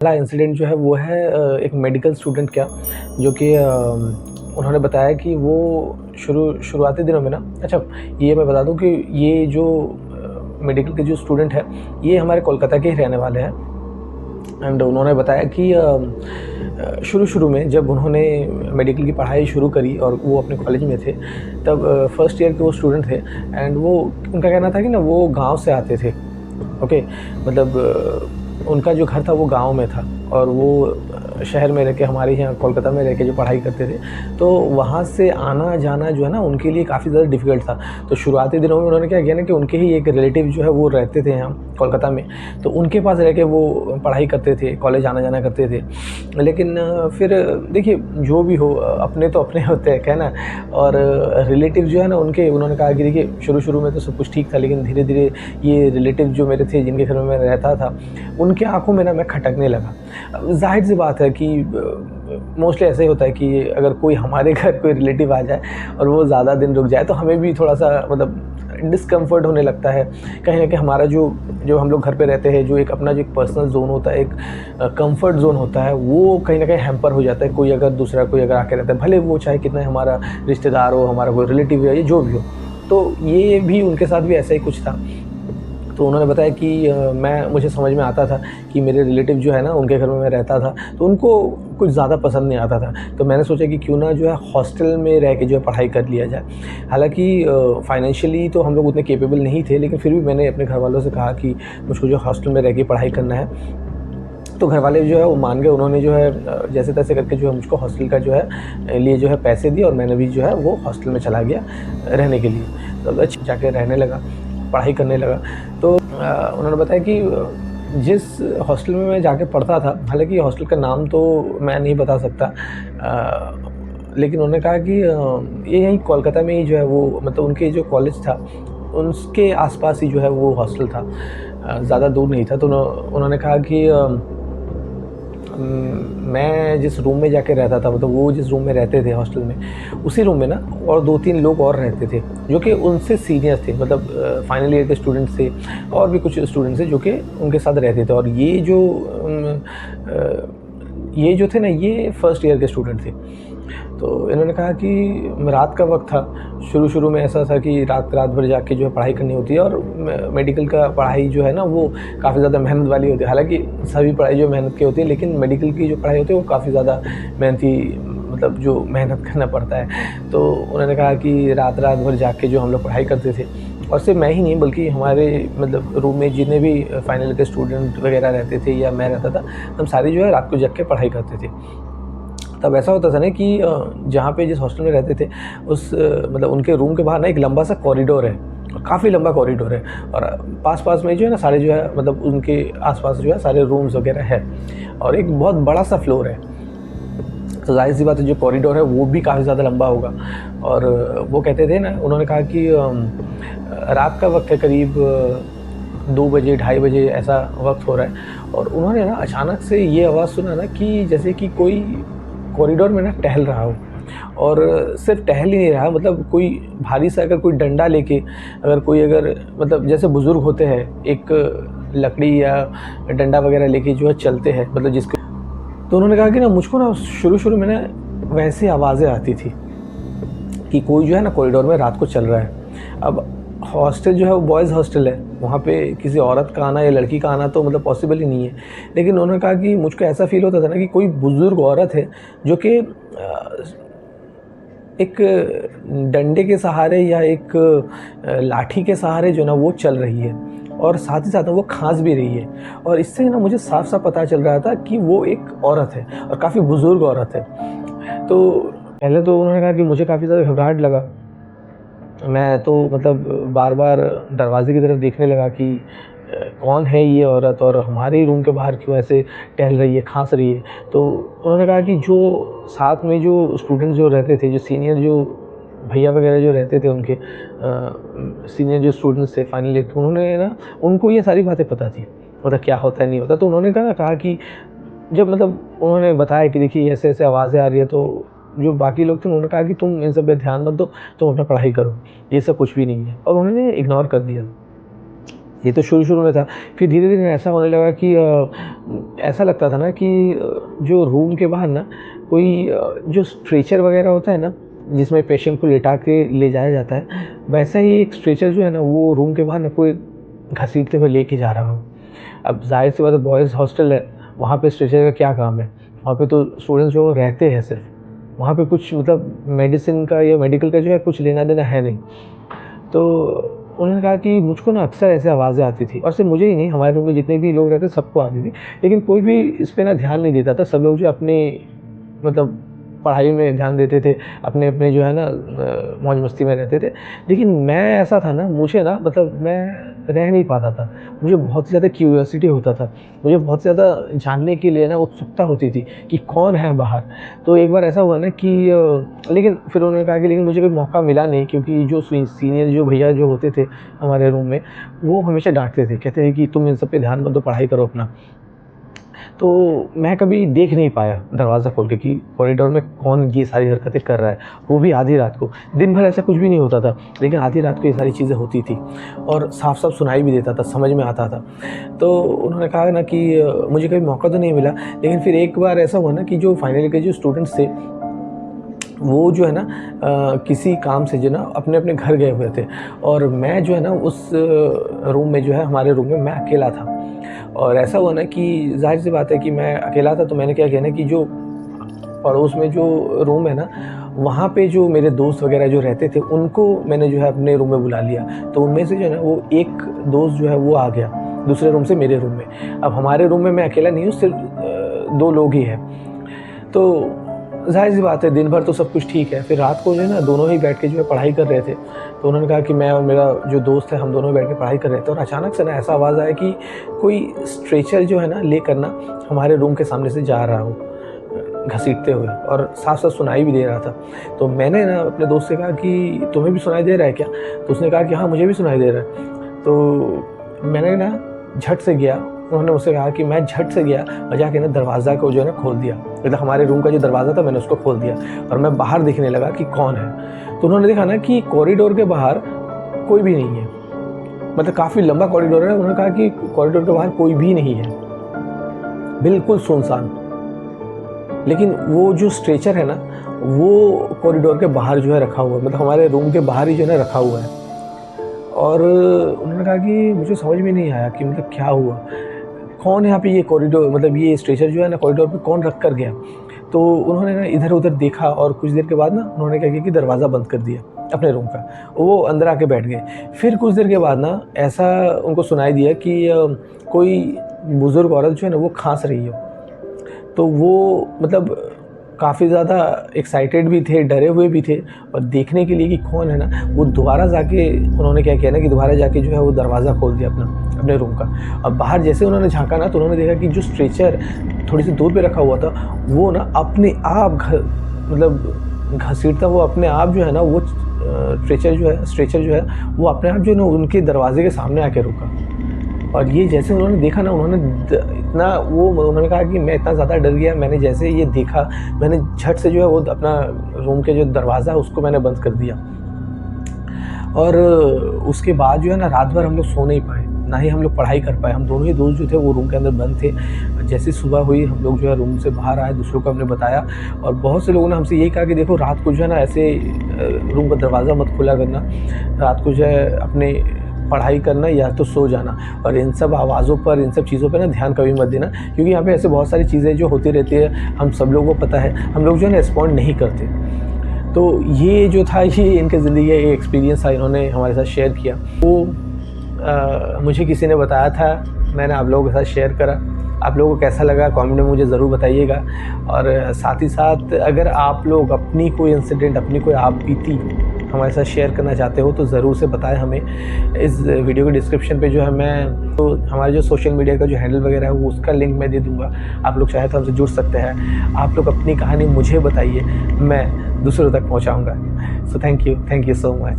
पहला इंसिडेंट जो है वो है एक मेडिकल स्टूडेंट का, जो कि उन्होंने बताया कि वो शुरुआती दिनों में ना, अच्छा ये मैं बता दूं कि ये जो मेडिकल के जो स्टूडेंट है, ये हमारे कोलकाता के ही रहने वाले हैं। एंड उन्होंने बताया कि शुरू में जब उन्होंने मेडिकल की पढ़ाई शुरू करी और वो अपने कॉलेज में थे, तब फर्स्ट ईयर के वो स्टूडेंट थे। एंड वो, उनका कहना था कि ना वो गांव से आते थे। ओके, मतलब उनका जो घर था वो गाँव में था, और वो शहर में रह के, हमारे यहाँ कोलकाता में रह के जो पढ़ाई करते थे, तो वहाँ से आना-जाना जो है ना उनके लिए काफ़ी ज़्यादा डिफ़िकल्ट था। तो शुरुआती दिनों में उन्होंने क्या किया ना कि उनके ही एक रिलेटिव जो है वो रहते थे यहाँ कोलकाता में, तो उनके पास रह के वो पढ़ाई करते थे, कॉलेज आना-जाना करते थे। लेकिन फिर देखिए, जो भी हो अपने तो अपने होते हैं, क्या है ना। और रिलेटिव जो है ना उनके, उन्होंने कहा कि देखिए शुरू-शुरू में तो सब कुछ ठीक था, लेकिन धीरे-धीरे ये रिलेटिव जो मेरे थे, जिनके घर में मैं रहता था, उनकी आँखों में ना मैं खटकने लगा। ज़ाहिर-सी बात है कि मोस्टली ऐसा ही होता है कि अगर कोई हमारे घर कोई रिलेटिव आ जाए और वो ज़्यादा दिन रुक जाए, तो हमें भी थोड़ा-सा मतलब डिस्कम्फ़र्ट होने लगता है। कहीं न कहीं हमारा जो जो हम लोग घर पे रहते हैं, जो एक अपना जो एक पर्सनल ज़ोन होता है, एक कम्फ़र्ट ज़ोन होता है, वो कहीं न कहीं हैम्पर हो जाता है। कोई अगर दूसरा कोई अगर आके रहता है, भले वो चाहे कितना ही हमारा रिश्तेदार हो, हमारा कोई रिलेटिव है या जो भी हो। तो ये भी उनके साथ भी ऐसा ही कुछ था। तो उन्होंने बताया कि मुझे समझ में आता था कि मेरे रिलेटिव जो है ना, उनके घर में मैं रहता था, तो उनको कुछ ज़्यादा पसंद नहीं आता था। तो मैंने सोचा कि क्यों ना जो है हॉस्टल में रह के जो है पढ़ाई कर लिया जाए। हालाँकि फाइनेंशियली तो हम लोग उतने कैपेबल नहीं थे, लेकिन फिर भी मैंने अपने घरवालों से कहा कि मुझको जो हॉस्टल में रह के पढ़ाई करना है। तो घरवाले जो है वो मान गए। उन्होंने जो है जैसे-तैसे करके जो है मुझको हॉस्टल का जो है लिए जो है पैसे दिए, और मैंने भी जो है वो हॉस्टल में चला गया रहने के लिए। तो बस जाके रहने लगा, पढ़ाई करने लगा। तो उन्होंने बताया कि जिस हॉस्टल में मैं जाके पढ़ता था, हालाँकि हॉस्टल का नाम तो मैं नहीं बता सकता, लेकिन उन्होंने कहा कि ये यहीं कोलकाता में ही जो है वो, मतलब उनके जो कॉलेज था, उसके आस-पास ही जो है वो हॉस्टल था। ज़्यादा दूर नहीं था। तो उन्होंने कहा कि मैं जिस रूम में जाके रहता था, मतलब वो जिस रूम में रहते थे हॉस्टल में, उसी रूम में ना और 2-3 लोग और रहते थे, जो कि उनसे सीनियर थे, मतलब फाइनल ईयर के स्टूडेंट्स थे, और भी कुछ स्टूडेंट्स थे जो कि उनके साथ रहते थे। और ये जो थे ना, ये फर्स्ट ईयर के स्टूडेंट थे। तो इन्होंने कहा कि रात का वक़्त था, शुरू-शुरू में ऐसा था कि रात भर जाग के जो है पढ़ाई करनी होती है, और मेडिकल का पढ़ाई जो है ना वो काफ़ी ज़्यादा मेहनत वाली होती है। हालाँकि सभी पढ़ाई जो मेहनत की होती है, लेकिन मेडिकल की जो पढ़ाई होती है वो काफ़ी ज़्यादा मेहनती, मतलब जो मेहनत करना पड़ता है। तो उन्होंने कहा कि रात भर जाग के जो हम लोग पढ़ाई करते थे, और सिर्फ मैं ही नहीं बल्कि हमारे मतलब रूम में जितने भी फाइनल ईयर के स्टूडेंट वग़ैरह रहते थे या मैं रहता था, हम सारे जो है रात को जग के पढ़ाई करते थे। तब ऐसा होता था ना कि जहाँ पे जिस हॉस्टल में रहते थे, मतलब उनके रूम के बाहर ना एक लंबा सा कॉरिडोर है, और काफ़ी लंबा कॉरिडोर है, और पास-पास में जो है ना सारे जो है, मतलब उनके आस-पास जो है सारे रूम्स वगैरह है, और एक बहुत बड़ा सा फ्लोर है। तो ज़ाहिर-सी बात है, जो कॉरिडोर है वो भी काफ़ी ज़्यादा लंबा होगा। और वो कहते थे ना, उन्होंने कहा कि रात का वक़्त है, करीब 2 बजे, ढाई बजे ऐसा वक़्त हो रहा है, और उन्होंने ना अचानक से ये आवाज़ सुना ना कि जैसे कि कोई कॉरिडोर में ना टहल रहा हो। और सिर्फ़ टहल ही नहीं रहा, मतलब कोई भारी सा अगर कोई डंडा लेके, अगर कोई अगर मतलब जैसे बुज़ुर्ग होते हैं, एक लकड़ी या डंडा वग़ैरह लेके जो है चलते हैं, मतलब जिसके, तो उन्होंने कहा कि ना मुझको ना शुरू-शुरू में ना वैसी आवाज़ें आती थी कि कोई जो है ना कॉरिडोर में रात को चल रहा है। अब हॉस्टल जो है वो बॉयज़ हॉस्टल है, वहाँ पे किसी औरत का आना या लड़की का आना तो मतलब पॉसिबल ही नहीं है। लेकिन उन्होंने कहा कि मुझको ऐसा फ़ील होता था ना कि कोई बुज़ुर्ग औरत है, जो कि एक डंडे के सहारे या एक लाठी के सहारे जो है ना वो चल रही है, और साथ ही साथ वो खाँस भी रही है। और इससे ना मुझे साफ-साफ पता चल रहा था कि वो एक औरत है, और काफ़ी बुज़ुर्ग औरत है। तो पहले तो उन्होंने कहा कि मुझे काफ़ी ज़्यादा घबराहट लगा। मैं तो मतलब बार-बार दरवाज़े की तरफ देखने लगा कि कौन है ये औरत, और हमारे ही रूम के बाहर क्यों ऐसे टहल रही है, खाँस रही है। तो उन्होंने कहा कि जो साथ में जो स्टूडेंट्स जो रहते थे, जो सीनियर जो भैया वगैरह जो रहते थे, उनके सीनियर जो स्टूडेंट्स थे फाइनल ईयर के, उन्होंने ना, उनको ये सारी बातें पता थी, मतलब क्या होता है, नहीं होता। तो उन्होंने कहा कि जब मतलब उन्होंने बताया कि देखिए ऐसे-ऐसे आवाज़ें आ रही है, तो जो बाकी लोग थे उन्होंने कहा कि तुम इन सब पे ध्यान मत दो, तुम अपना पढ़ाई करो, ये सब कुछ भी नहीं है, और उन्होंने इग्नोर कर दिया। ये तो शुरू-शुरू में था। फिर धीरे-धीरे ऐसा होने लगा कि ऐसा लगता था ना कि जो रूम के बाहर ना कोई जो स्ट्रेचर वग़ैरह होता है ना, जिसमें पेशेंट को लिटा के ले जाया जाता है, वैसा ही एक स्ट्रेचर जो है ना, वो रूम के बाहर ना कोई घसीटते हुए लेके जा रहा हो। अब ज़ाहिर-सी बात है, बॉयज़ हॉस्टल है, वहाँ पे स्ट्रेचर का क्या काम है? वहाँ पे तो स्टूडेंट्स जो रहते हैं सिर्फ़, वहाँ पे कुछ मतलब मेडिसिन का या मेडिकल का जो है कुछ लेना-देना है नहीं। तो उन्होंने कहा कि मुझको ना अक्सर ऐसे आवाज़ें आती थी, और सिर्फ मुझे ही नहीं, हमारे रूम में जितने भी लोग रहते सबको आती थी। लेकिन कोई भी इस पे ना ध्यान नहीं देता था, सब लोग जो अपने मतलब पढ़ाई में ध्यान देते थे, अपने-अपने जो है ना मौज-मस्ती में रहते थे। लेकिन मैं ऐसा था ना, मुझे ना मतलब मैं रह नहीं पाता था। मुझे बहुत ज़्यादा क्यूरियोसिटी होता था, मुझे बहुत ज़्यादा जानने के लिए ना उत्सुकता होती थी कि कौन है बाहर। तो एक बार ऐसा हुआ ना कि लेकिन फिर उन्होंने कहा कि लेकिन मुझे कोई मौका मिला नहीं, क्योंकि जो सीनियर जो भैया जो होते थे हमारे रूम में, वो हमेशा डाँटते थे, कहते थे कि तुम इन सब पे ध्यान मत दो, पढ़ाई करो अपना। तो मैं कभी देख नहीं पाया दरवाज़ा खोल के कि कॉरिडोर में कौन ये सारी हरकतें कर रहा है, वो भी आधी रात को। दिन भर ऐसा कुछ भी नहीं होता था, लेकिन आधी रात को ये सारी चीज़ें होती थी और साफ-साफ सुनाई भी देता था, समझ में आता था। तो उन्होंने कहा ना कि मुझे कभी मौका तो नहीं मिला, लेकिन फिर एक बार ऐसा हुआ ना कि जो फाइनल ईयर के जो स्टूडेंट्स थे, वो जो है ना किसी काम से जो ना अपने-अपने घर गए हुए थे, और मैं जो है ना उस रूम में जो है, हमारे रूम में मैं अकेला था। और ऐसा हुआ ना कि ज़ाहिर-सी बात है कि मैं अकेला था, तो मैंने क्या किया ना कि जो पड़ोस में जो रूम है ना, वहाँ पे जो मेरे दोस्त वग़ैरह जो रहते थे, उनको मैंने जो है अपने रूम में बुला लिया। तो उनमें से जो है ना, वो एक दोस्त जो है वो आ गया दूसरे रूम से मेरे रूम में। अब हमारे रूम में मैं अकेला नहीं हूँ, सिर्फ़ 2 लोग ही हैं। तो ज़ाहिर-सी बात है, दिन भर तो सब कुछ ठीक है, फिर रात को जो है ना दोनों ही बैठ के जो है पढ़ाई कर रहे थे। तो उन्होंने कहा कि मैं और मेरा जो दोस्त है, हम दोनों बैठ के पढ़ाई कर रहे थे, और अचानक से ना ऐसा आवाज़ आया कि कोई स्ट्रेचर जो है ना लेकर ना हमारे रूम के सामने से जा रहा हो, घसीटते हुए, और साफ-साफ सुनाई भी दे रहा था। तो मैंने ना अपने दोस्त से कहा कि तुम्हें भी सुनाई दे रहा है क्या? तो उसने कहा कि हाँ, मुझे भी सुनाई दे रहा है। तो मैंने ना झट से गया, उन्होंने मुझसे कहा कि मैं झट से गया और जाके ना दरवाज़ा को जो है ना खोल दिया। मतलब हमारे रूम का जो दरवाज़ा था, मैंने उसको खोल दिया और मैं बाहर देखने लगा कि कौन है। तो उन्होंने देखा ना कि कॉरिडोर के बाहर कोई भी नहीं है, मतलब काफ़ी लंबा कॉरिडोर है। उन्होंने कहा कि कॉरिडोर के बाहर कोई भी नहीं है, बिल्कुल सुनसान। लेकिन वो जो स्ट्रेचर है ना, वो कॉरिडोर के बाहर जो है रखा हुआ है, मतलब हमारे रूम के बाहर ही जो है ना रखा हुआ है। और उन्होंने कहा कि मुझे समझ में नहीं आया कि मतलब क्या हुआ? कौन यहाँ पे ये कॉरिडोर, मतलब ये स्ट्रेचर जो है ना कॉरिडोर पे कौन रख कर गया? तो उन्होंने ना इधर-उधर देखा, और कुछ देर के बाद ना उन्होंने क्या किया कि दरवाज़ा बंद कर दिया अपने रूम का। वो अंदर आके बैठ गए। फिर कुछ देर के बाद ना ऐसा उनको सुनाई दिया कि कोई बुज़ुर्ग औरत जो है ना वो खाँस रही है। तो वो मतलब काफ़ी ज़्यादा एक्साइटेड भी थे, डरे हुए भी थे, और देखने के लिए कि कौन है ना, वो दोबारा जाके उन्होंने क्या किया ना कि दोबारा जाके जो है वो दरवाज़ा खोल दिया अपने रूम का। अब बाहर जैसे उन्होंने झाँका ना, तो उन्होंने देखा कि जो स्ट्रेचर थोड़ी सी दूर पे रखा हुआ था, वो ना अपने आप मतलब घसीटता हुआ अपने आप जो है ना वो स्ट्रेचर जो है वो अपने आप जो है ना उनके दरवाजे के सामने आके रुका। और ये जैसे उन्होंने देखा ना, उन्होंने कहा कि मैं इतना ज़्यादा डर गया, मैंने जैसे ये देखा, मैंने झट से जो है वो अपना रूम के जो दरवाज़ा है उसको मैंने बंद कर दिया। और उसके बाद जो है ना रात भर हम लोग सो नहीं पाए, ना ही हम लोग पढ़ाई कर पाए। हम दोनों ही दोस्त जो थे वो रूम के अंदर बंद थे। जैसे सुबह हुई, हम लोग जो है रूम से बाहर आए, दूसरों को हमने बताया, और बहुत से लोगों ने हमसे यही कहा कि देखो, रात को जो है ना ऐसे रूम का दरवाज़ा मत खोला करना, रात को जो है अपने पढ़ाई करना या तो सो जाना, और इन सब आवाज़ों पर, इन सब चीज़ों पे ना ध्यान कभी मत देना, क्योंकि यहाँ पे ऐसे बहुत सारी चीज़ें जो होती रहती है, हम सब लोगों को पता है, हम लोग जो है ना रिस्पॉन्ड नहीं करते। तो ये जो था, ये इनके ज़िंदगी का एक एक्सपीरियंस था, इन्होंने हमारे साथ शेयर किया। वो मुझे किसी ने बताया था, मैंने आप लोगों के साथ शेयर करा। आप लोगों को कैसा लगा कमेंट में मुझे ज़रूर बताइएगा, और साथ ही साथ अगर आप लोग अपनी कोई इंसिडेंट, अपनी कोई आप बीती हमारे साथ शेयर करना चाहते हो तो ज़रूर से बताएं हमें। इस वीडियो के डिस्क्रिप्शन पे जो है मैं तो हमारे जो सोशल मीडिया का जो हैंडल वगैरह है वो उसका लिंक मैं दे दूँगा, आप लोग चाहे तो हमसे जुड़ सकते हैं। आप लोग अपनी कहानी मुझे बताइए, मैं दूसरों तक पहुँचाऊँगा। So thank you so much.